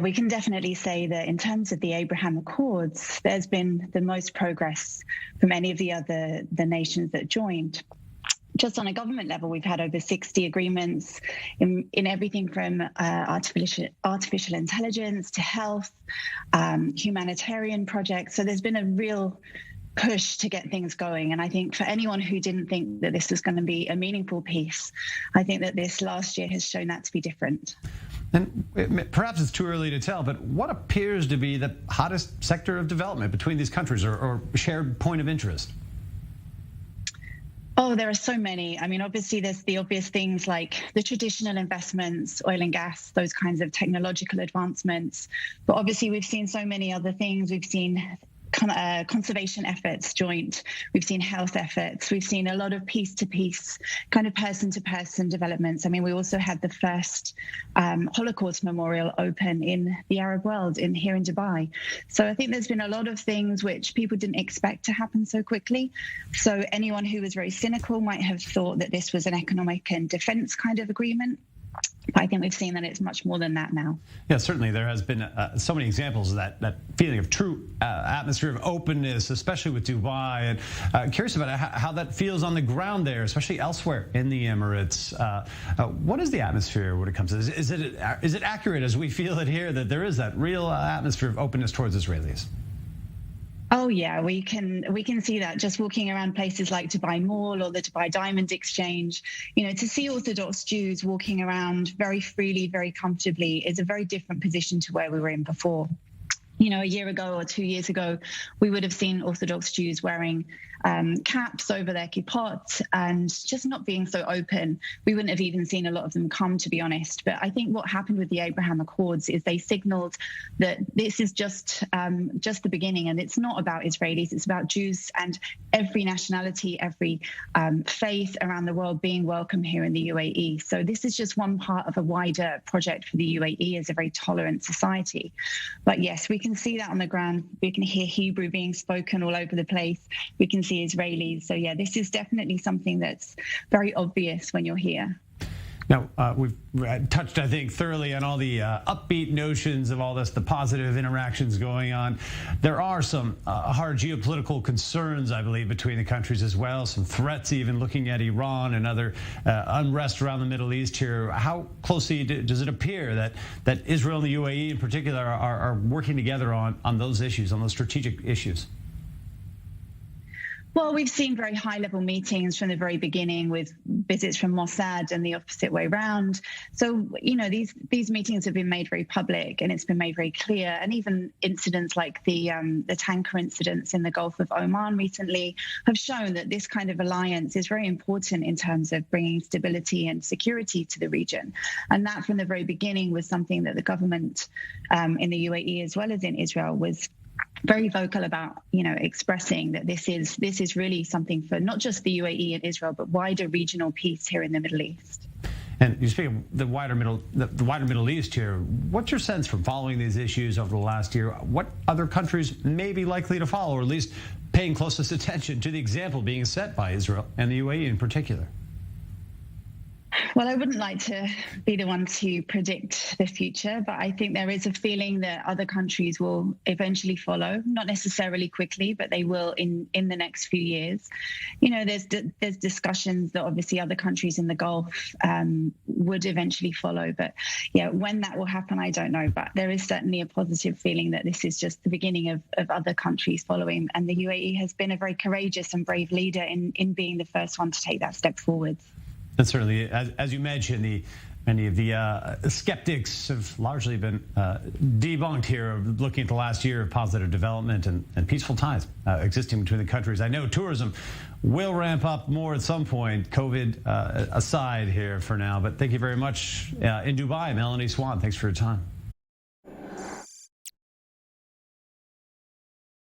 we can definitely say that in terms of the Abraham Accords, there's been the most progress from any of the nations that joined. Just on a government level, we've had over 60 agreements in everything from artificial intelligence to health, humanitarian projects. So there's been a real push to get things going. And I think for anyone who didn't think that this was going to be a meaningful peace, I think that this last year has shown that to be different. And perhaps it's too early to tell, but what appears to be the hottest sector of development between these countries or shared point of interest? Oh, there are so many. I mean, obviously, there's the obvious things like the traditional investments, oil and gas, those kinds of technological advancements. But obviously, we've seen so many other things. We've seen conservation efforts joint. We've seen health efforts. We've seen a lot of piece-to-piece, kind of person-to-person developments. I mean, we also had the first Holocaust memorial open in the Arab world here in Dubai. So I think there's been a lot of things which people didn't expect to happen so quickly. So anyone who was very cynical might have thought that this was an economic and defense kind of agreement. But I think we've seen that it's much more than that now. Yeah, certainly there has been so many examples of that feeling of true atmosphere of openness, especially with Dubai. And curious about how that feels on the ground there, especially elsewhere in the Emirates. What is the atmosphere when it comes to this? Is it accurate as we feel it here that there is that real atmosphere of openness towards Israelis? Oh, yeah, we can see that just walking around places like Dubai Mall or the Dubai Diamond Exchange. You know, to see Orthodox Jews walking around very freely, very comfortably is a very different position to where we were in before. You know, a year ago or 2 years ago, we would have seen Orthodox Jews wearing caps over their kippot and just not being so open. We wouldn't have even seen a lot of them come, to be honest. But I think what happened with the Abraham Accords is they signaled that this is just the beginning, and it's not about Israelis. It's about Jews and every nationality, every faith around the world being welcome here in the UAE. So this is just one part of a wider project for the UAE as a very tolerant society. But yes, we can see that on the ground. We can hear Hebrew being spoken all over the place. We can see Israelis. So yeah, this is definitely something that's very obvious when you're here. Now, we've touched, I think, thoroughly on all the upbeat notions of all this, the positive interactions going on. There are some hard geopolitical concerns, I believe, between the countries as well, some threats even looking at Iran and other unrest around the Middle East here. How closely does it appear that Israel and the UAE in particular are working together on those issues, on those strategic issues? Well, we've seen very high-level meetings from the very beginning with visits from Mossad and the opposite way round. So, you know, these meetings have been made very public and it's been made very clear. And even incidents like the tanker incidents in the Gulf of Oman recently have shown that this kind of alliance is very important in terms of bringing stability and security to the region. And that from the very beginning was something that the government in the UAE as well as in Israel was very vocal about, you know, expressing that this is really something for not just the UAE and Israel, but wider regional peace here in the Middle East. And you speak of the wider Middle East here. What's your sense from following these issues over the last year? What other countries may be likely to follow, or at least paying closest attention to the example being set by Israel and the UAE in particular? Well, I wouldn't like to be the one to predict the future, but I think there is a feeling that other countries will eventually follow, not necessarily quickly, but they will in the next few years. You know, there's discussions that obviously other countries in the Gulf would eventually follow. But yeah, when that will happen, I don't know. But there is certainly a positive feeling that this is just the beginning of other countries following. And the UAE has been a very courageous and brave leader in being the first one to take that step forward. And certainly, as you mentioned, many of the skeptics have largely been debunked here, looking at the last year of positive development and peaceful ties existing between the countries. I know tourism will ramp up more at some point, COVID aside here for now. But thank you very much. In Dubai, Melanie Swan, thanks for your time.